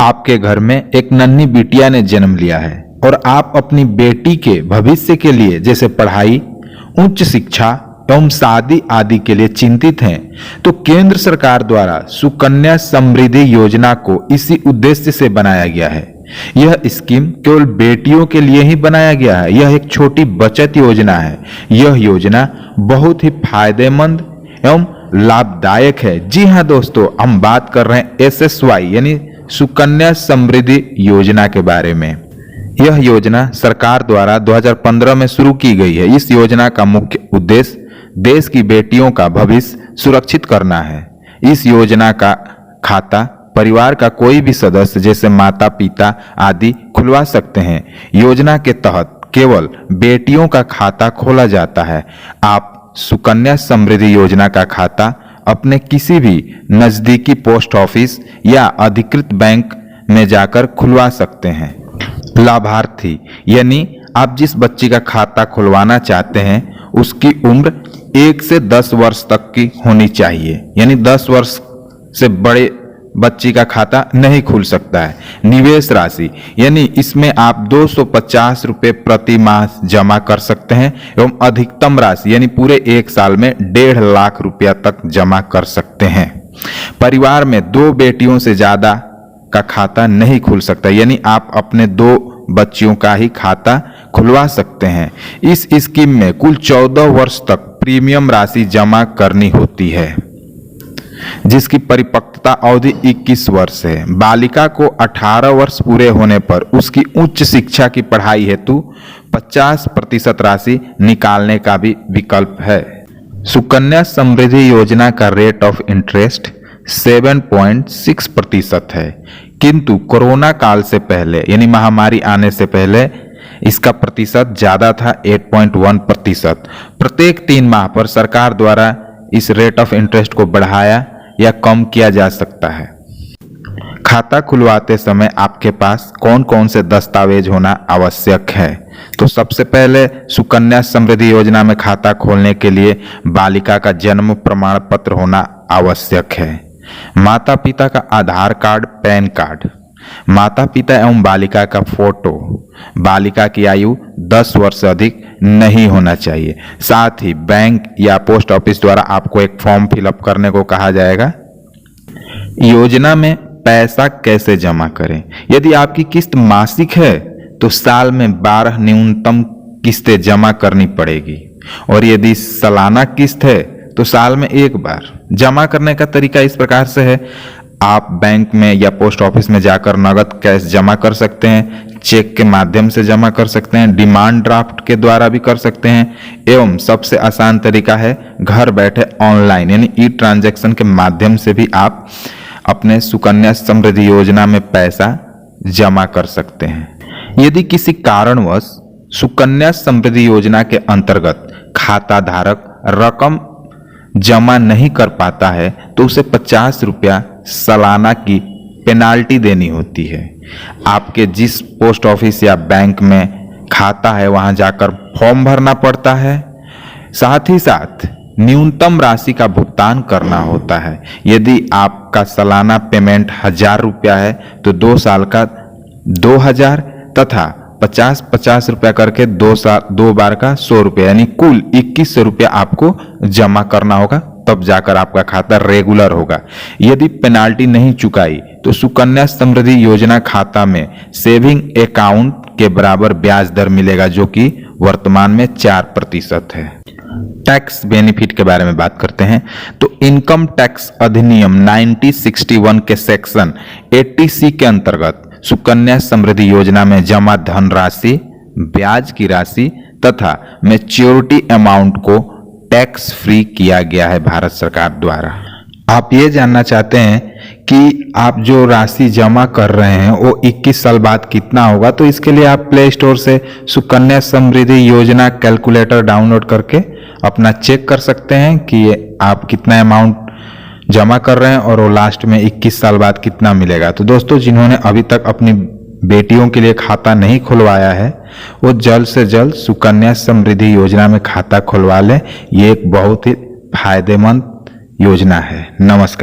आपके घर में एक नन्ही बिटिया ने जन्म लिया है और आप अपनी बेटी के भविष्य के लिए जैसे पढ़ाई, उच्च शिक्षा एवं शादी आदि के लिए चिंतित हैं, तो केंद्र सरकार द्वारा सुकन्या समृद्धि योजना को इसी उद्देश्य से बनाया गया है। यह स्कीम केवल बेटियों के लिए ही बनाया गया है। यह एक छोटी बचत योजना है। यह योजना बहुत ही फायदेमंद एवं लाभदायक है। जी हाँ दोस्तों, हम बात कर रहे हैं SSY यानी सुकन्या समृद्धि योजना के बारे में। यह योजना सरकार द्वारा 2015 में शुरू की गई है। इस योजना का मुख्य उद्देश्य देश की बेटियों का भविष्य सुरक्षित करना है। इस योजना का खाता परिवार का कोई भी सदस्य जैसे माता पिता आदि खुलवा सकते हैं। योजना के तहत केवल बेटियों का खाता खोला जाता है। आप सुकन्या समृद्धि योजना का खाता अपने किसी भी नजदीकी पोस्ट ऑफिस या अधिकृत बैंक में जाकर खुलवा सकते हैं। लाभार्थी यानी आप जिस बच्ची का खाता खुलवाना चाहते हैं उसकी उम्र 1 से 10 वर्ष तक की होनी चाहिए, यानी 10 वर्ष से बड़े बच्ची का खाता नहीं खुल सकता है। निवेश राशि यानी इसमें आप 250 रुपये प्रति माह जमा कर सकते हैं एवं अधिकतम राशि यानी पूरे 1 साल में 1.5 लाख रुपया तक जमा कर सकते हैं। परिवार में 2 बेटियों से ज्यादा का खाता नहीं खुल सकता, यानी आप अपने 2 बच्चियों का ही खाता खुलवा सकते हैं। इस स्कीम में कुल 14 वर्ष तक प्रीमियम राशि जमा करनी होती है, जिसकी परिपक्वता अवधि 21 वर्ष है। बालिका को 18 वर्ष पूरे होने पर उसकी उच्च शिक्षा की पढ़ाई हेतु 50% राशि निकालने का भी विकल्प है। सुकन्या समृद्धि योजना का रेट ऑफ इंटरेस्ट 7.6% है, किंतु कोरोना काल से पहले यानी महामारी आने से पहले इसका प्रतिशत ज्यादा था, 8.1%। प्रत्येक 3 माह पर सरकार द्वारा इस रेट ऑफ इंटरेस्ट को बढ़ाया या कम किया जा सकता है। खाता खुलवाते समय आपके पास कौन कौन से दस्तावेज होना आवश्यक है? तो सबसे पहले सुकन्या समृद्धि योजना में खाता खोलने के लिए बालिका का जन्म प्रमाण पत्र होना आवश्यक है। माता पिता का आधार कार्ड, पैन कार्ड, माता पिता एवं बालिका का फोटो, बालिका की आयु 10 वर्ष से अधिक नहीं होना चाहिए। साथ ही बैंक या पोस्ट ऑफिस द्वारा आपको एक फॉर्म फिलअप करने को कहा जाएगा। योजना में पैसा कैसे जमा करें? यदि आपकी किस्त मासिक है तो साल में 12 न्यूनतम किस्तें जमा करनी पड़ेगी, और यदि सालाना किस्त है तो साल में 1 बार। जमा करने का तरीका इस प्रकार से है, आप बैंक में या पोस्ट ऑफिस में जाकर नगद कैश जमा कर सकते हैं, चेक के माध्यम से जमा कर सकते हैं, डिमांड ड्राफ्ट के द्वारा भी कर सकते हैं, एवं सबसे आसान तरीका है घर बैठे ऑनलाइन यानी ई-ट्रांजैक्शन के माध्यम से भी आप अपने सुकन्या समृद्धि योजना में पैसा जमा कर सकते हैं। यदि किसी कारणवश सुकन्या समृद्धि योजना के अंतर्गत खाता धारक रकम जमा नहीं कर पाता है तो उसे 50 रुपया सालाना की पेनाल्टी देनी होती है। आपके जिस पोस्ट ऑफिस या बैंक में खाता है वहां जाकर फॉर्म भरना पड़ता है। साथ ही साथ न्यूनतम राशि का भुगतान करना होता है। यदि आपका सालाना पेमेंट 1000 रुपया है तो 2 साल का 2000 तथा 50-50 रुपया करके 2 बार का 100 रुपया यानी कुल 2100 रुपया आपको जमा करना होगा, तब जाकर आपका खाता रेगुलर होगा। यदि पेनाल्टी नहीं चुकाई तो सुकन्या समृद्धि योजना खाता में सेविंग अकाउंट के बराबर ब्याज दर मिलेगा, जो कि वर्तमान में 4% है। टैक्स बेनिफिट के बारे में बात करते हैं तो इनकम टैक्स अधिनियम 1961 के सेक्शन 80C के अंतर्गत सुकन्या समृद्धि योजना में जमा धनराशि, ब्याज की राशि तथा मैच्योरिटी अमाउंट को टैक्स फ्री किया गया है भारत सरकार द्वारा। आप ये जानना चाहते हैं कि आप जो राशि जमा कर रहे हैं वो 21 साल बाद कितना होगा, तो इसके लिए आप प्ले स्टोर से सुकन्या समृद्धि योजना कैलकुलेटर डाउनलोड करके अपना चेक कर सकते हैं कि आप कितना अमाउंट जमा कर रहे हैं और वो लास्ट में 21 साल बाद कितना मिलेगा। तो दोस्तों, जिन्होंने अभी तक अपनी बेटियों के लिए खाता नहीं खुलवाया है वो जल्द से जल्द सुकन्या समृद्धि योजना में खाता खुलवा लें। ये एक बहुत ही फायदेमंद योजना है। नमस्कार।